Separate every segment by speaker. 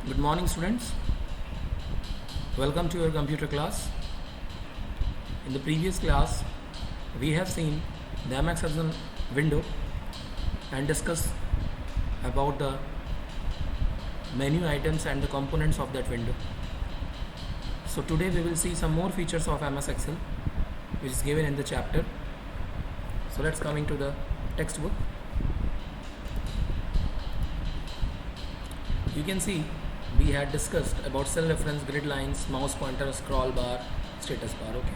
Speaker 1: Good morning, students. Welcome to your computer class. In the previous class, we have seen the MS Excel window and discussed about the menu items and the components of that window. So today we will see some more features of MS Excel, which is given in the chapter. So let's coming to the textbook. You can see we had discussed about cell reference, grid lines, mouse pointer, scroll bar, status bar. Okay.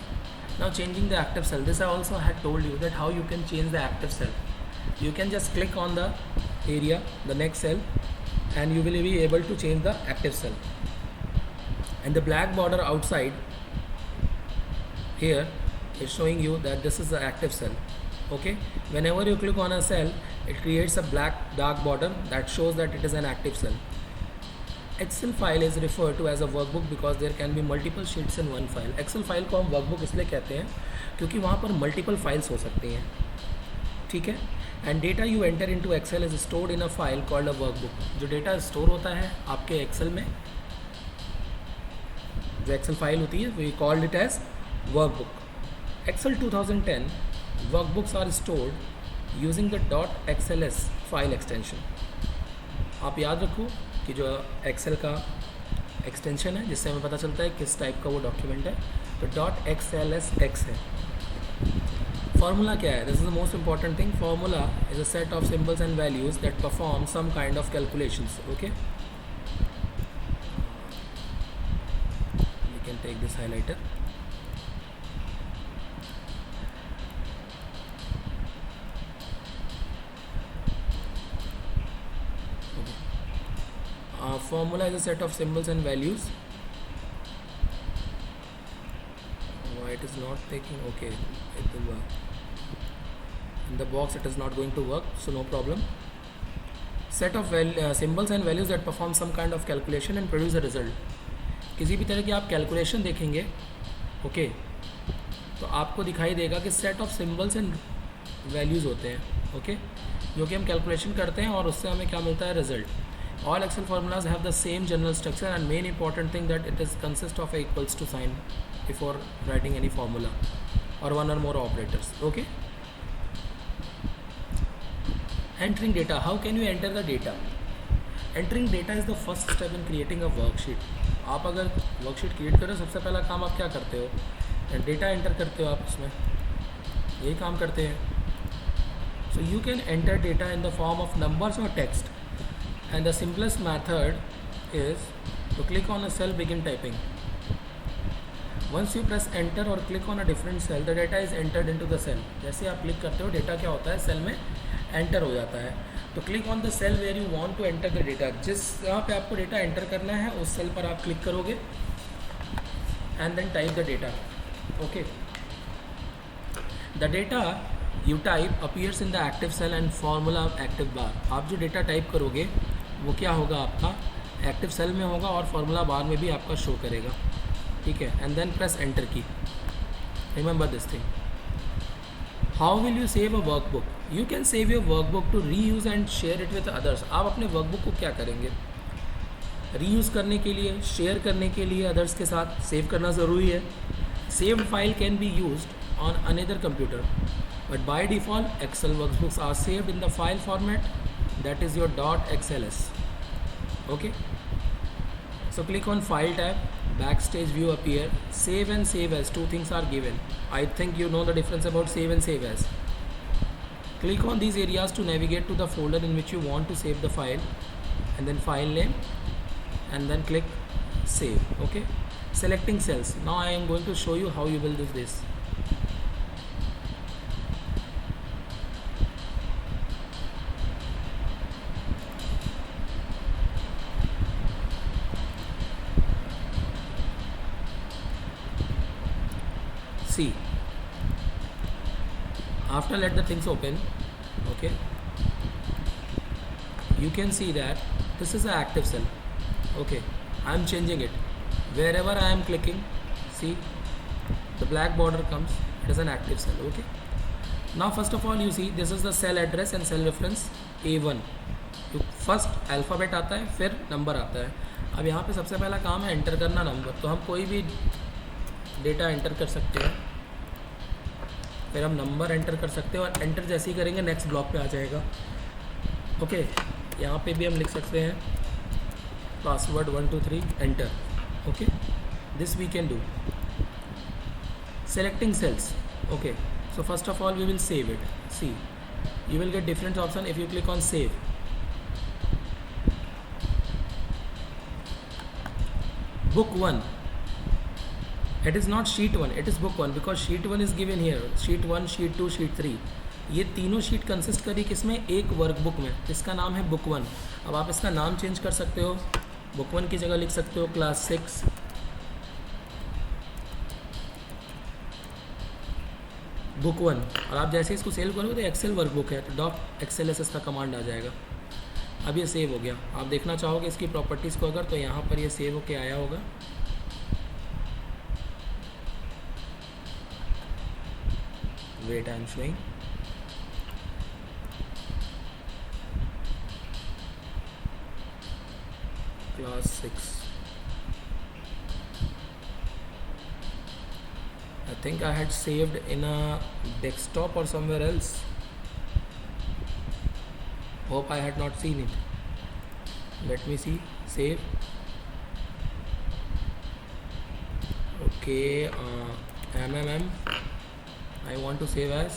Speaker 1: Now changing the active cell. This I also had told you that how you can change the active cell. You can just click on the area, the next cell, and you will be able to change the active cell. And the black border outside here is showing you that this is the active cell. Okay. Whenever you click on a cell, it creates a black dark border that shows that it is an active cell. Excel file is referred to as a workbook because there can be multiple sheets in one file. Excel file को हम workbook इसलिए कहते हैं क्योंकि वहाँ पर multiple files हो सकती हैं. ठीक है. And data you enter into Excel is stored in a file called a workbook. जो डेटा स्टोर होता है आपके एक्सेल में, जो एक्सेल फाइल होती है we called it as workbook. Excel 2010 workbooks are stored using the .xls file extension. आप याद रखो कि जो एक्सेल का एक्सटेंशन है जिससे हमें पता चलता है किस टाइप का वो डॉक्यूमेंट है, तो .xlsx है. फार्मूला क्या है? This is the most important thing. Formula is a set of symbols and values that perform some kind of calculations. Okay, we can take this highlighter. Formula is a set of symbols and values. Why it is not taking? Okay, it will work. In the box it is not going to work, so no problem. Set of symbols and values that perform some kind of calculation and produce a result. किसी भी तरह की आप calculation देखेंगे, okay, तो आपको दिखाई देगा कि set of symbols and values होते हैं, ओके, जो कि हम कैलकुलेशन करते हैं और उससे हमें क्या मिलता है? Result. All Excel formulas have the same general structure and main important thing that it is consist of a equals to sign before writing any formula or one or more operators. Okay. Entering data. How can you enter the data? Entering data is the first step in creating a worksheet. आप अगर worksheet create करें सबसे पहला काम आप क्या करते हो? डेटा एंटर करते हो आप उसमें, यही काम करते हैं. So you can enter data in the form of numbers or text. And the simplest method is to click on a cell, begin typing. Once you press enter or click on a different cell, the data is entered into the cell. जैसे आप click करते हो data क्या होता है? Cell में enter हो जाता है. तो click on the cell where you want to enter the data. जिस जहाँ पे आपको डेटा एंटर करना है उस सेल पर आप क्लिक करोगे and then type the data. Okay. The data you type appears in the active cell and formula active bar. आप जो डेटा टाइप करोगे वो क्या होगा? आपका एक्टिव सेल में होगा और फार्मूला बार में भी आपका शो करेगा. ठीक है. And then press enter key. Remember this thing. How will you save a workbook? You can save your workbook to reuse and share it with others. आप अपने वर्कबुक को क्या करेंगे? री यूज़ करने के लिए, शेयर करने के लिए अदर्स के साथ सेव करना ज़रूरी है. Saved file can be used on another computer, but by default Excel workbooks are saved in the file format that is your .xls. Okay, so click on file tab, backstage view appear, save and save as, two things are given. I think you know the difference about save and save as. Click on these areas to navigate to the folder in which you want to save the file, and then file name, and then click save. Okay, selecting cells. Now I am going to show you how you will do this. See, after let the things open, okay, you can see that this is an active cell. Okay, I am changing it. Wherever I am clicking, see the black border comes, it is an active cell. Okay, now first of all you see this is the cell address and cell reference A1. तो first alphabet आता है, फिर number आता है. अब यहाँ पे सबसे पहला काम है एंटर करना नंबर, तो हम कोई भी डेटा एंटर कर सकते हैं, फिर हम नंबर एंटर कर सकते हैं और एंटर जैसे ही करेंगे नेक्स्ट ब्लॉक पे आ जाएगा। ओके, यहाँ पे भी हम लिख सकते हैं password 1 2 3 enter. Okay, this we can do. Selecting cells. Okay, so first of all we will save it. See, you will get different option if you click on save. Book 1. It is not sheet 1, it is book 1 because sheet 1 is given here. Sheet 1, sheet 2, sheet 3. ये तीनों sheet consist करी किसमें? एक workbook में, इसका नाम है book 1। अब आप इसका नाम चेंज कर सकते हो, बुक 1 की जगह लिख सकते हो क्लास 6 बुक 1। और आप जैसे इसको सेव करोगे तो एक्सेल वर्कबुक है, तो डॉट XLSS का कमांड आ जाएगा। अब ये सेव हो गया। आप देखना चाहोगे इसकी प्रॉपर्टीज़ को अगर, तो यहाँ पर ये सेव होके आया होगा। Wait, I am showing. Class 6, I think I had saved in a desktop or somewhere else. Hope I had not seen it. Let me see. Save. Okay. MMM. I want to save as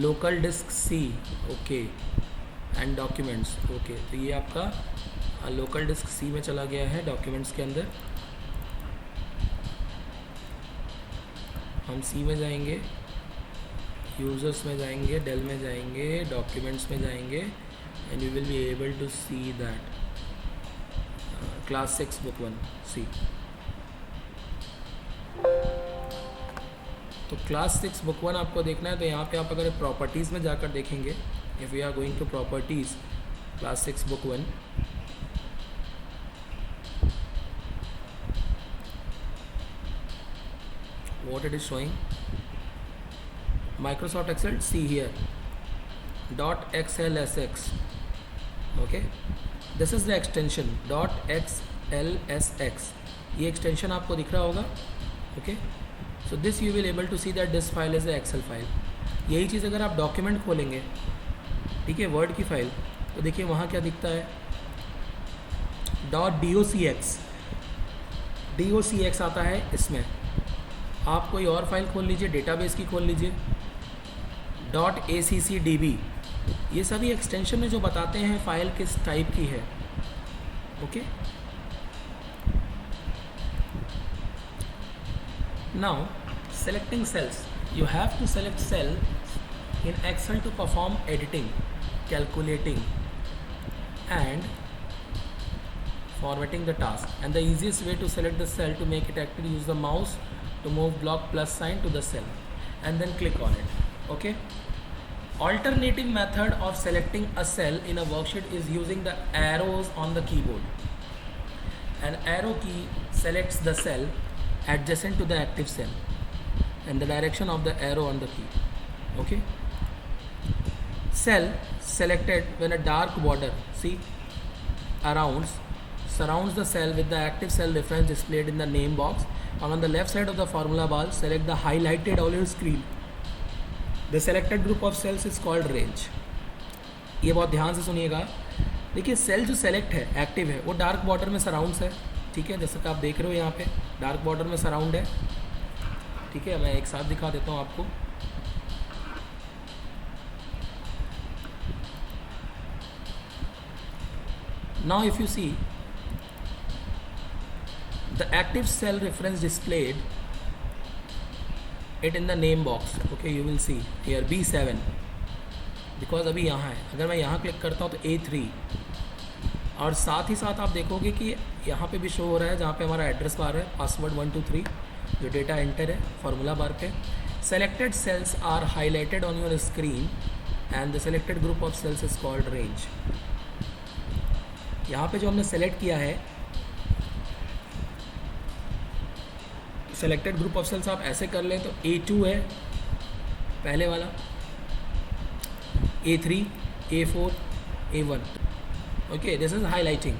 Speaker 1: local disk C. Okay. And documents. Okay. तो ये आपका local disk C में चला गया है documents के अंदर। हम C में जाएंगे, यूज़र्स में जाएंगे, डेल में जाएंगे, डॉक्यूमेंट्स में जाएंगे and you will be able to see that class 6 book 1 C। तो क्लास 6 बुक 1 आपको देखना है, तो यहाँ पे आप अगर प्रॉपर्टीज़ में जाकर देखेंगे, if we are going to properties class 6 book 1, what it is showing, Microsoft Excel, see here .xlsx. okay, this is the extension .xlsx. ये extension आपको दिख रहा होगा। okay, so this you will able to see that this file is a Excel file। यही चीज़ अगर आप document खोलेंगे, ठीक है, वर्ड की फाइल, तो देखिए वहाँ क्या दिखता है, .docx, docx आता है इसमें। आप कोई और फाइल खोल लीजिए, डेटाबेस की खोल लीजिए, .accdb, ये सभी एक्सटेंशन में जो बताते हैं फाइल किस टाइप की है। Okay, now selecting cells, you have to select cell in Excel to perform editing, calculating and formatting the task, and the easiest way to select the cell to make it active, use the mouse to move block plus sign to the cell and then click on it. Okay, alternative method of selecting a cell in a worksheet is using the arrows on the keyboard. An arrow key selects the cell adjacent to the active cell and the direction of the arrow on the key. Okay, cell selected when a dark border, see, surrounds the cell with the active cell reference displayed in the name box, and on the left side of the formula bar select the highlighted on your screen. The selected group of cells is called range. ये बहुत ध्यान से सुनिएगा। देखिए cell जो select है, active है, वो डार्क बॉर्डर में सराउंड्स है, ठीक है, जैसे कि आप देख रहे हो यहाँ पे डार्क बॉर्डर में सराउंड है। ठीक है, मैं एक साथ दिखा देता हूँ आपको। Now if you see the active cell reference displayed it in the name box, okay, you will see here B7 because अभी यहाँ है। अगर मैं यहाँ क्लिक करता हूँ तो A3, और साथ ही साथ आप देखोगे कि यहाँ पे भी शो हो रहा है जहाँ पे हमारा एड्रेस बार है, पासवर्ड 1 2 3 जो डेटा एंटर है फॉर्मूला बार पे। Selected cells are highlighted on your screen and the selected group of cells is called range. यहाँ पे जो हमने सेलेक्ट किया है सेलेक्टेड ग्रुप ऑफ सेल्स, आप ऐसे कर लें तो A2 है पहले वाला, A3, A4, A1, Okay, this is highlighting.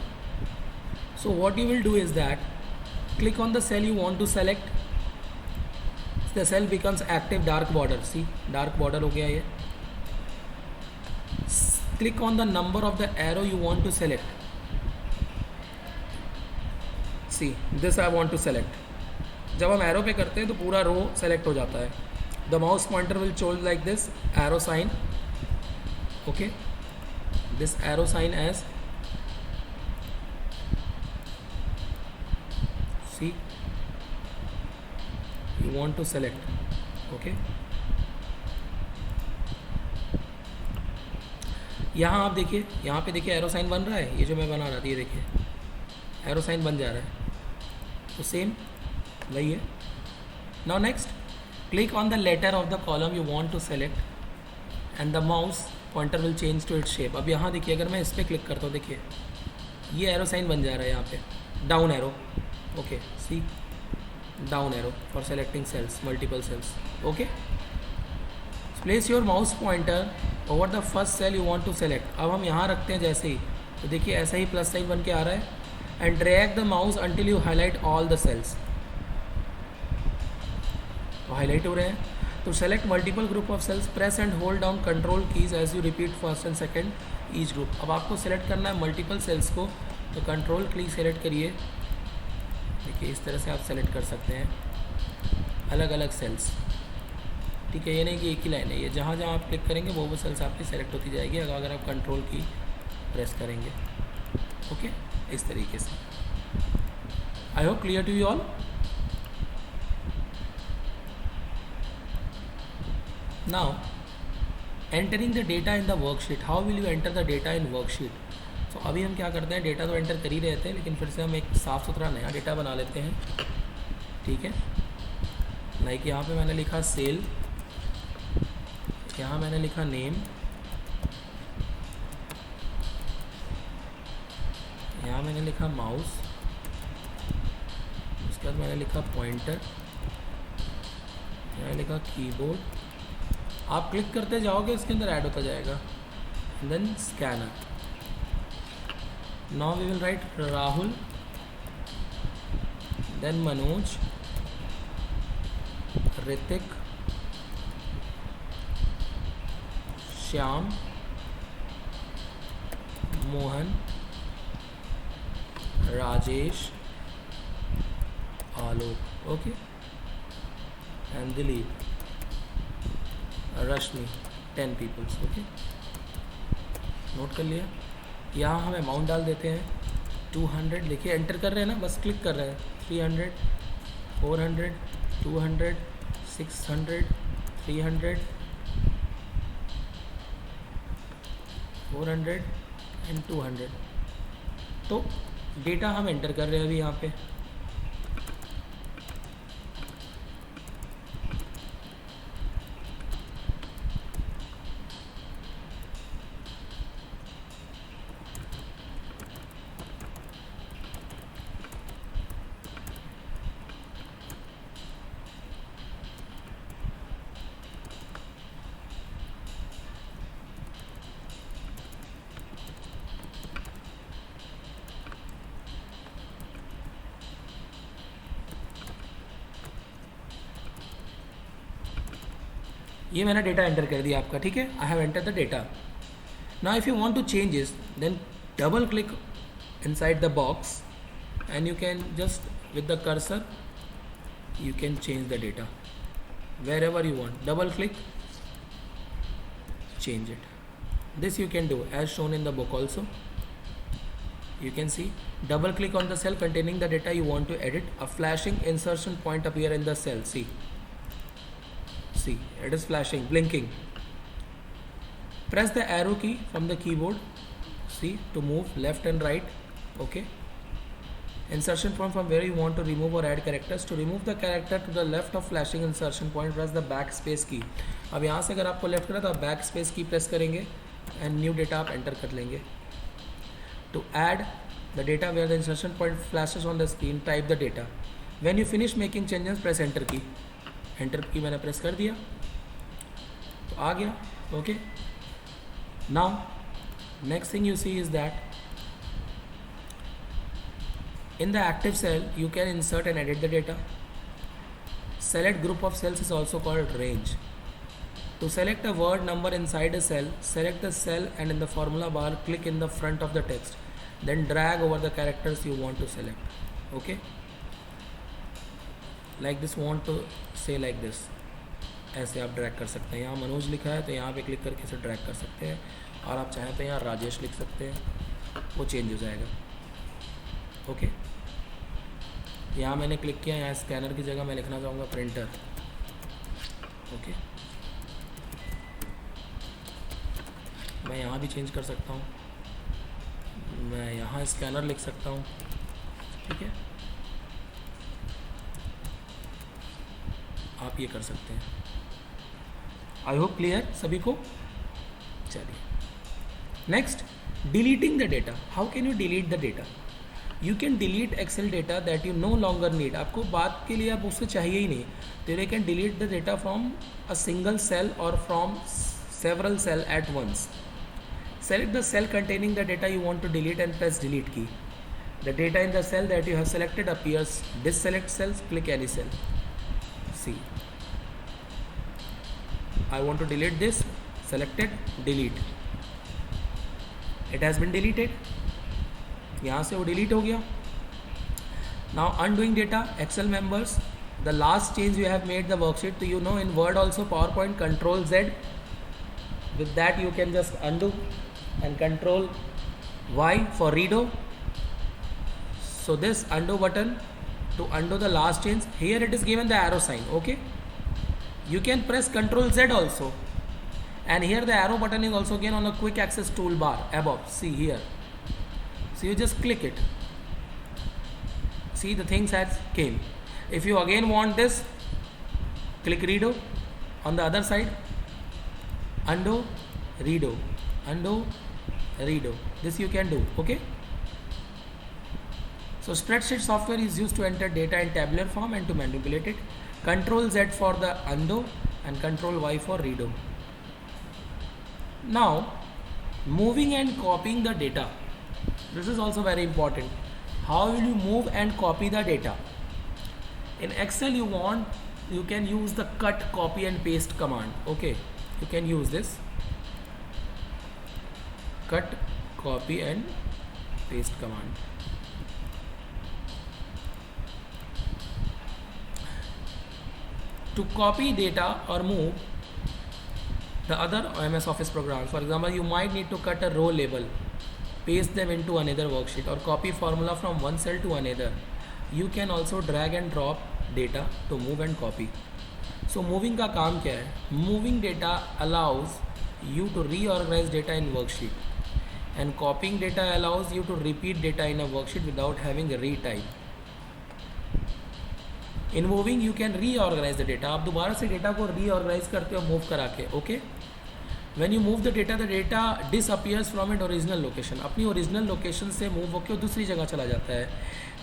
Speaker 1: So what you will do is that click on the cell you want to select. The cell becomes active dark border. See, dark border हो गया ये. Click on the number of the arrow you want to select. See, this I want to select. जब हम arrow पे करते हैं तो पूरा रो सेलेक्ट हो जाता है. The mouse pointer will choose like this arrow sign. Okay, this arrow sign as, see you want to select. Okay, यहाँ आप देखिए, यहाँ पे देखिए एरो साइन बन रहा है. ये जो मैं बना रहा था, ये देखिए एरो साइन बन जा रहा है. तो सेम वही है. Now next, click on the letter of the column you want to select and the mouse pointer will change to its shape. अब यहाँ देखिए, अगर मैं इस पर क्लिक करता हूँ, देखिए ये एरो साइन बन जा रहा है यहाँ पे, down arrow. Okay, see, down arrow for selecting cells, multiple cells. Okay, place your mouse pointer over the first cell you want to select. अब हम यहाँ रखते हैं जैसे ही, तो देखिए ऐसा ही प्लस साइन बन के आ रहा है. and drag the mouse until you highlight all the cells. तो हाईलाइट हो रहे हैं. तो select multiple group of cells, press and hold down control keys as you repeat first and second each group. अब आपको select करना है multiple cells को, तो control की select करिए. देखिए इस तरह से आप सेलेक्ट कर सकते हैं अलग अलग सेल्स. ठीक है, ये नहीं कि एक ही लाइन है, ये जहाँ जहाँ आप क्लिक करेंगे वो सेल्स आपकी सेलेक्ट होती जाएगी अगर आप कंट्रोल की प्रेस करेंगे. ओके, इस तरीके से. I hope clear to you all. Now entering the data in the worksheet. How will you enter the data in worksheet. तो अभी हम क्या करते हैं, डेटा तो एंटर कर ही रहे थे, लेकिन फिर से हम एक साफ़ सुथरा नया डेटा बना लेते हैं. ठीक है, लाइक यहाँ पे मैंने लिखा सेल, यहाँ मैंने लिखा नेम, यहाँ मैंने लिखा माउस, उसके बाद मैंने लिखा पॉइंटर, मैंने लिखा कीबोर्ड. आप क्लिक करते जाओगे इसके अंदर ऐड होता जाएगा. Then scanner. Now we will write Rahul, then Manoj, Ritik, Shyam, Mohan, Rajesh, Alok. Okay, and Dilip, Rashmi. 10 people. Okay, note कर लिया. यहाँ हम अमाउंट डाल देते हैं 200. देखिए एंटर कर रहे हैं ना, बस क्लिक कर रहे हैं. 300, 400, 200, 600, 300, 400 एंड 200. तो डेटा हम एंटर कर रहे हैं अभी यहाँ पे. ये मैंने डेटा एंटर कर दिया आपका. ठीक है, I have enter the data. Now if you want to change this, then double click inside the box and you can just with the cursor you can change the data wherever you want. Double click, change it. This you can do as shown in the book also. You can see, double click on the cell containing the data you want to edit. A flashing insertion point appear in the cell. See, it is flashing, blinking. Press the arrow key from the keyboard, see, to move left and right. Okay, insertion point from where you want to remove or add characters. To remove the character to the left of flashing insertion point, press the backspace key. अब यहाँ से अगर आपको left करना तो आप backspace की press करेंगे and new data आप एंटर कर लेंगे. To add the data where the insertion point flashes on the screen, type the data. When you finish making changes, press enter key. Enter की मैंने प्रेस कर दिया तो आ गया. Okay. Now next thing you see is that In the active cell, you can insert and edit the data. Select group of cells is also called range. To select a word number inside a cell, select the cell and in the formula bar, click in the front of the text. Then drag over the characters you want to select. Okay? Like this, want to say like this. ऐसे आप drag कर सकते हैं. यहाँ मनोज लिखा है तो यहाँ पे क्लिक करके इसे ड्रैग कर सकते हैं. और आप चाहें तो यहाँ राजेश लिख सकते हैं, वो चेंज हो जाएगा. ओके, यहाँ मैंने क्लिक किया, यहाँ स्कैनर की जगह मैं लिखना चाहूँगा प्रिंटर. ओके, मैं यहाँ भी चेंज कर सकता हूँ, मैं यहाँ स्कैनर लिख सकता हूँ. ठीक है, आप ये कर सकते हैं. आई होप क्लियर सभी को. चलिए next, deleting the data. How can you delete the data? You can delete Excel data that you no longer need. आपको बात के लिए आप उससे चाहिए ही नहीं, तो you can delete the data from a single cell और from several cell at once. Select the cell containing the data you want to delete and press delete key. The data in the cell that you have selected appears. Deselect cells, click any cell. See, I want to delete this. Selected, delete. It has been deleted. यहाँ से वो delete हो गया. Now undoing data, Excel members. The last change you have made the worksheet. So you know in Word also PowerPoint Control Z. With that you can just undo and Control Y for redo. So this undo button to undo the last change. Here it is given the arrow sign. Okay, you can press Control Z also, and here the arrow button is also again on the quick access toolbar above. See here, so you just click it. See, the things has came. If you again want this, click redo. On the other side, undo, redo, undo, redo. This you can do. Okay, so spreadsheet software is used to enter data in tabular form and to manipulate it. Control Z for the undo and Control Y for redo. Now moving and copying the data. This is also very important. How will you move and copy the data? In Excel you can use the cut, copy and paste command. Okay, you can use this cut, copy and paste command. To copy data or move the other MS Office programs, for example, you might need to cut a row label, paste them into another worksheet, or copy formula from one cell to another. You can also drag and drop data to move and copy. So moving का काम क्या है? Moving data allows you to reorganize data in worksheet, and copying data allows you to repeat data in a worksheet without having a retype. In moving you can reorganize the data. आप दोबारा से data को reorganize करते हो move करा के. Okay, when you move the data disappears from its original location. अपनी original location से मूव होकर दूसरी जगह चला जाता है.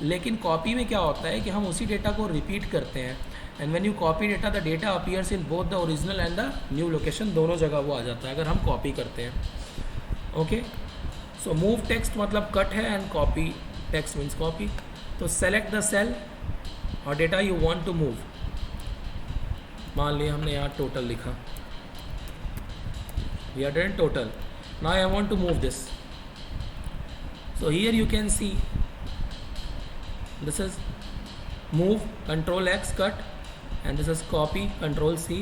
Speaker 1: लेकिन कॉपी में क्या होता है कि हम उसी डेटा को रिपीट करते हैं, and when you copy data the data appears in both the original and the new location, दोनों जगह वो आ जाता है अगर हम कॉपी करते हैं. ओके, सो मूव टेक्स्ट मतलब कट है and copy text means copy. तो सेलेक्ट द सेल और data you want to move. मान लिया हमने यहाँ टोटल लिखा, we are doing total. Now I want to move this. So here you can see this is move, Control X, cut, and this is copy, Control C,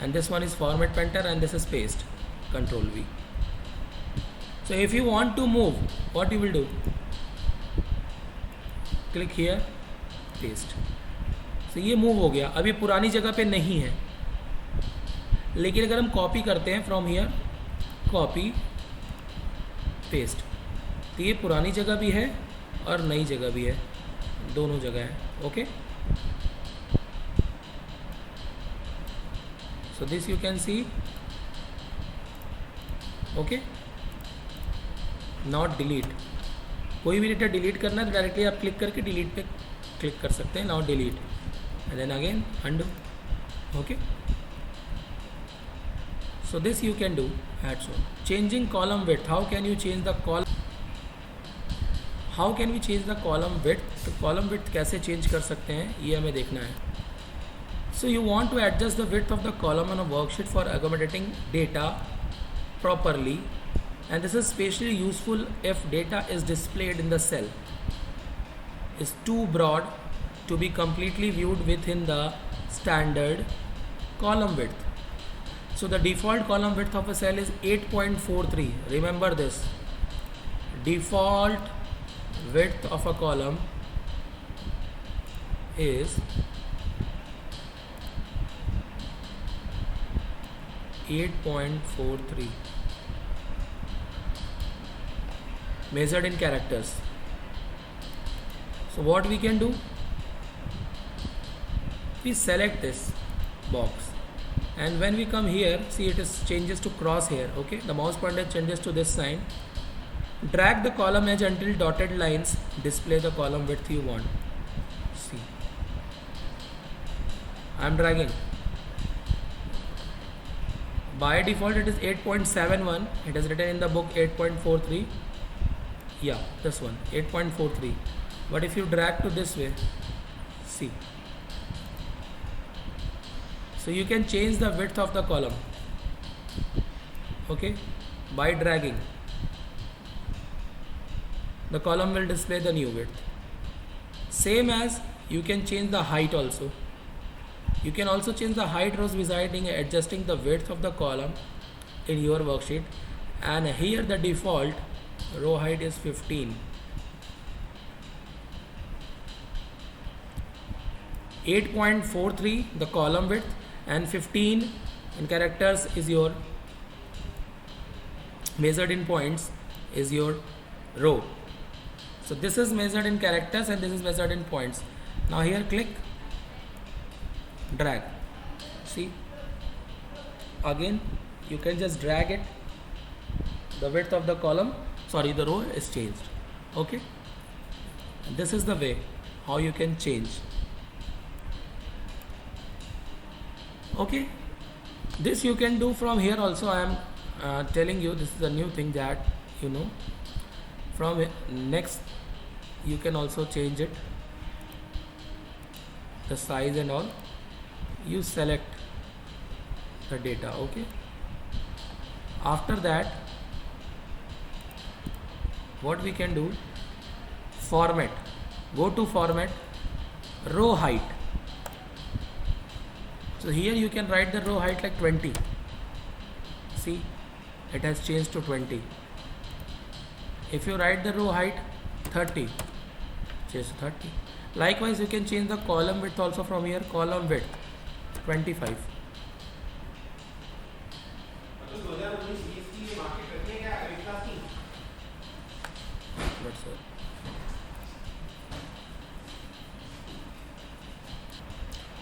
Speaker 1: and this one is format painter, and this is paste, Control V. So if you want to move, what you will do? Click here, paste. So ये move हो गया. अब ये पुरानी जगह पे नहीं है, लेकिन अगर हम कॉपी करते हैं फ्रॉम हियर, कॉपी पेस्ट, तो ये पुरानी जगह भी है और नई जगह भी है, दोनों जगह है. Okay, so this you can see. Okay, not delete. कोई भी डेटा डिलीट करना है तो डायरेक्टली आप क्लिक करके डिलीट पे क्लिक कर सकते हैं. Not delete and then again undo. Okay, so this you can do. Add so changing column width. How can you change the column? How can we change the column width, तो column width कैसे change कर सकते हैं ये हमें देखना है. So you want to adjust the width of the column on a worksheet for accommodating data properly, and this is especially useful if data is displayed in the cell is too broad to be completely viewed within the standard column width. So the default column width of a cell is 8.43. Remember this, default width of a column is 8.43 measured in characters. So what we can do, we select this box, and when we come here, see it is changes to crosshair. Okay, the mouse pointer changes to this sign. Drag the column edge until dotted lines display the column width you want. See, I am dragging. By default it is 8.71. It is written in the book 8.43. Yeah, this one 8.43. But if you drag to this way, see, so you can change the width of the column, okay, by dragging. The column will display the new width. Same as you can change the height also. You can also change the height rows residing, adjusting the width of the column in your worksheet, and here the default row height is 15. 8.43 the column width, and 15 in characters is your measured in points is your row. So this is measured in characters and this is measured in points. Now here click, drag, see, again you can just drag it, the width of the column, sorry, the row is changed. Okay, and this is the way how you can change. Okay, this you can do from here also. I am telling you, this is a new thing that you know. From next you can also change it, the size and all. You select the data. Okay, after that what we can do, format, go to format, row height. So here you can write the row height like 20. See, it has changed to 20. If you write the row height 30, change to 30. Likewise you can change the column width also from here, column width 25.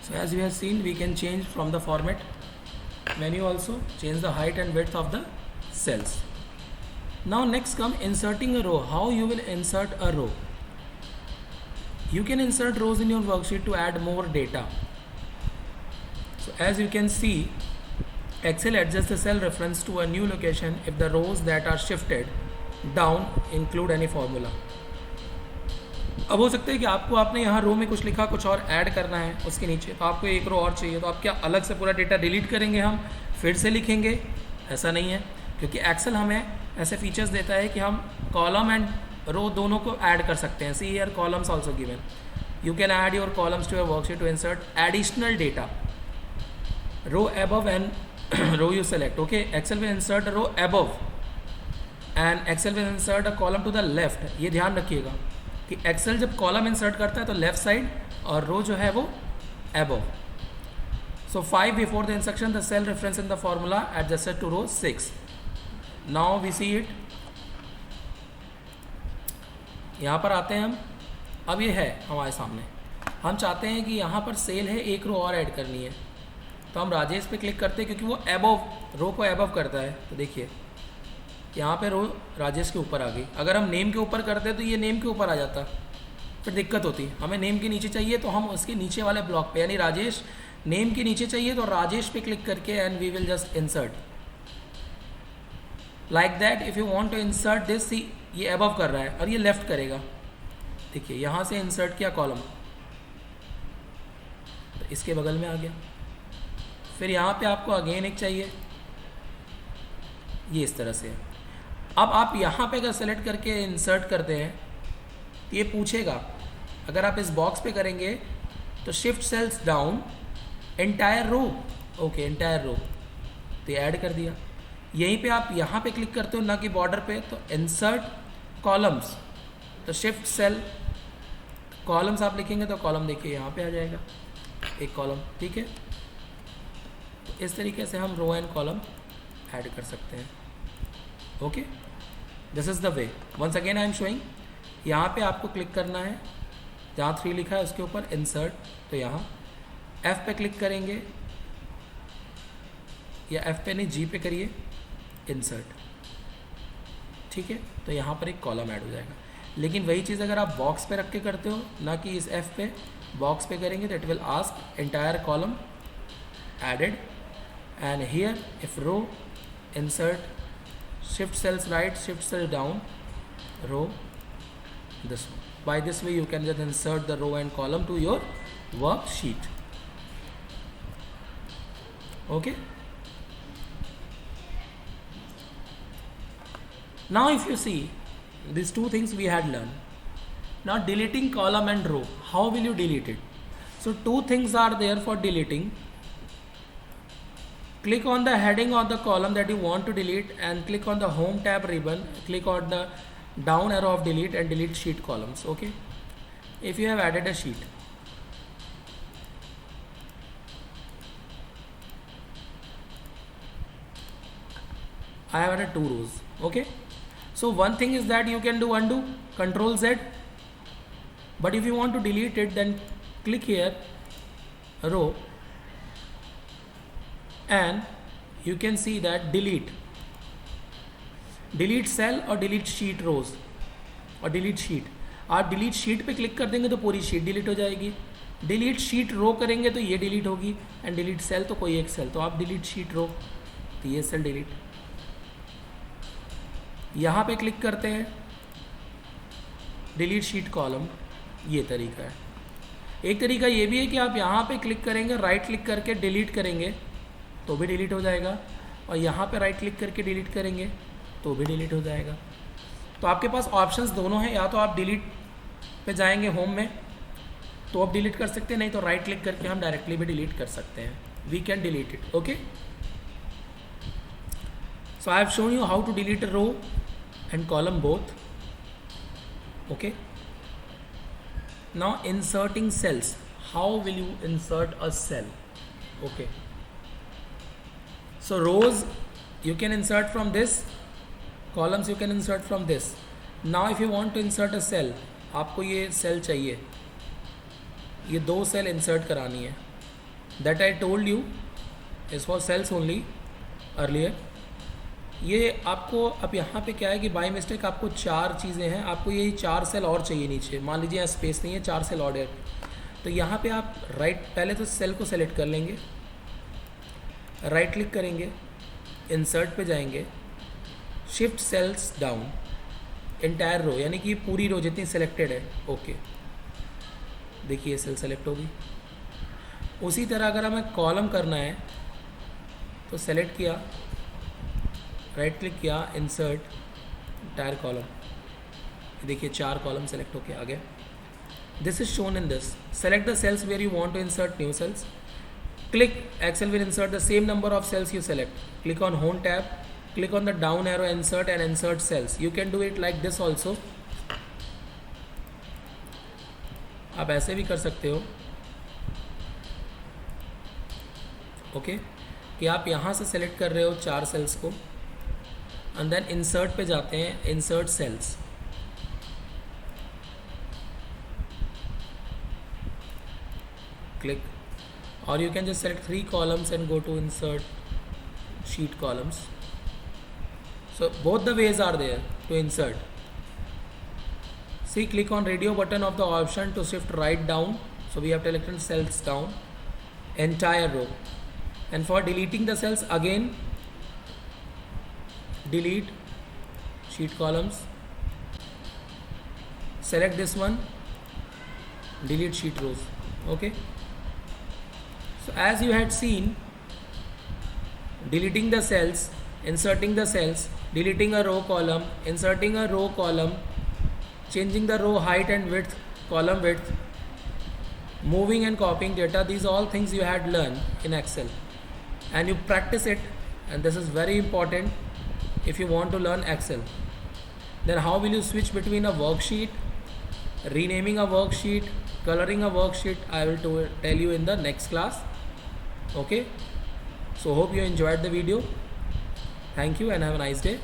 Speaker 1: So as we have seen, we can change from the format menu also, change the height and width of the cells. Now next come inserting a row. How you will insert a row? You can insert rows in your worksheet to add more data. So as you can see, Excel adjusts the cell reference to a new location if the rows that are shifted down include any formula. अब हो सकता है कि आपने यहाँ रो में कुछ लिखा, कुछ और ऐड करना है उसके नीचे, तो आपको एक रो और चाहिए, तो आप क्या अलग से पूरा डेटा डिलीट करेंगे, हम फिर से लिखेंगे? ऐसा नहीं है, क्योंकि एक्सेल हमें ऐसे फीचर्स देता है कि हम कॉलम एंड रो दोनों को ऐड कर सकते हैं. See here columns also given. You can add your columns to your worksheet to insert additional data. Row above and row you select. Okay, Excel will insert a row above and Excel will insert a column to the left. ये ध्यान रखिएगा कि Excel जब column insert करता है तो left side और रो जो है वो above. So 5 before the insertion, the cell reference in the formula adjusted to row 6. Now we see it. यहाँ पर आते हैं हम. अब ये है हमारे सामने, हम चाहते हैं कि यहाँ पर सेल है, एक रो और ऐड करनी है, तो हम राजेश पे क्लिक करते हैं क्योंकि वो एबव रो को एबव करता है. तो देखिए यहाँ पे रो राजेश के ऊपर आ गई. अगर हम नेम के ऊपर करते तो ये नेम के ऊपर आ जाता, फिर दिक्कत होती. हमें नेम के नीचे चाहिए तो हम उसके नीचे वाले ब्लॉक पे, यानी राजेश नेम के नीचे चाहिए तो राजेश पे क्लिक करके and we will just insert like that. If you want to insert this, ये एबव कर रहा है और ये लेफ्ट करेगा, देखिए यहाँ से इंसर्ट किया कॉलम, तो इसके बगल में आ गया। फिर यहाँ पे आपको अगेन एक चाहिए, ये इस तरह से। अब आप यहाँ पे अगर सेलेक्ट करके इंसर्ट करते हैं तो ये पूछेगा, अगर आप इस बॉक्स पे करेंगे तो shift cells down entire row, okay entire row, तो ये ऐड कर दिया। यहीं पे आप यहाँ पे क्लिक करते हो ना कि बॉर्डर पे, तो इंसर्ट कॉलम्स, तो शिफ्ट सेल कॉलम्स आप लिखेंगे तो कॉलम देखिए यहाँ पे आ जाएगा एक कॉलम, ठीक है। तो इस तरीके से हम रो एंड कॉलम ऐड कर सकते हैं, okay. This is the way. Once again I am showing, यहाँ पे आपको क्लिक करना है जहाँ 3 लिखा है उसके ऊपर इंसर्ट, तो यहाँ F पे क्लिक करेंगे, या F पे नहीं G पे करिए, इंसर्ट, ठीक है। तो यहाँ पर एक कॉलम ऐड हो जाएगा। लेकिन वही चीज़ अगर आप बॉक्स पे रख के करते हो, ना कि इस F पे, बॉक्स पे करेंगे तो it will ask entire column added, and here if row insert shift cells right, shift cell down, row, this one. By this way you can just insert the row and column to your worksheet, okay. Now if you see these two things we had learned. Now deleting column and row, how will you delete it? So 2 things are there for deleting. Click on the heading of the column that you want to delete and click on the home tab ribbon, click on the down arrow of delete and delete sheet columns, okay. If you have added a sheet, I have added 2 rows, okay. So one thing is that you can do undo, Control Z, but if you want to delete it then click here row and you can see that delete cell और delete sheet rows और delete sheet। आप delete sheet पे click कर देंगे तो पूरी sheet delete हो जाएगी, delete sheet row करेंगे तो ये डिलीट होगी, एंड delete cell तो कोई एक सेल, तो आप delete sheet row तो ये सेल डिलीट। यहाँ पे क्लिक करते हैं delete sheet column, ये तरीका है। एक तरीका ये भी है कि आप यहाँ पे क्लिक करेंगे, राइट क्लिक करके डिलीट करेंगे तो भी डिलीट हो जाएगा, और यहाँ पे राइट क्लिक करके डिलीट करेंगे तो भी डिलीट हो जाएगा। तो आपके पास ऑप्शंस दोनों हैं, या तो आप डिलीट पे जाएंगे होम में तो आप डिलीट कर सकते हैं, नहीं तो राइट क्लिक करके हम डायरेक्टली भी डिलीट कर सकते हैं, we can delete it, okay. So I have shown you how to delete row and column both, okay. Now inserting cells, how will you insert a cell, okay. So rows you can insert from this, columns you can insert from this. Now if you want to insert a cell, आपको ये cell चाहिए, ये 2 cell insert करानी है, that I told you is for cells only earlier. ये आपको अब यहाँ पे क्या है कि बाय मिस्टेक आपको 4 चीज़ें हैं, आपको ये 4 सेल और चाहिए नीचे, मान लीजिए यहाँ स्पेस नहीं है, 4 सेल और है, तो यहाँ पे आप राइट पहले तो सेल को सेलेक्ट कर लेंगे, राइट क्लिक करेंगे, इंसर्ट पे जाएंगे, shift cells down entire row, यानी कि पूरी रो जितनी सेलेक्टेड है, ओके। देखिए सेल सेलेक्ट होगी। उसी तरह अगर हमें कॉलम करना है तो सेलेक्ट किया, राइट क्लिक किया, इंसर्ट एंटायर कॉलम, देखिए 4 कॉलम सेलेक्ट होके आ गया। This is shown in this, select the cells where you want to insert new cells, click, Excel will insert the same number of cells you select, click on home tab, click on the down arrow, insert and insert cells. You can do it like this also, आप ऐसे भी कर सकते हो, okay, कि आप यहाँ से सेलेक्ट कर रहे हो 4 सेल्स को एंड देन इंसर्ट पे जाते हैं, insert cells, click, or you can just select 3 columns and go to insert sheet columns. So both the ways are there to insert. See, click on radio button of the option to shift right down, so we have selected cells down, entire row, and for deleting the cells again delete sheet columns, select this one delete sheet rows. Okay, so as you had seen, deleting the cells, inserting the cells, deleting a row column, inserting a row column, changing the row height and width, column width, moving and copying data, these all things you had learned in Excel, and you practice it, and this is very important if you want to learn Excel. Then how will you switch between a worksheet, renaming a worksheet, coloring a worksheet? I will tell you in the next class. Okay, so hope you enjoyed the video. Thank you and have a nice day.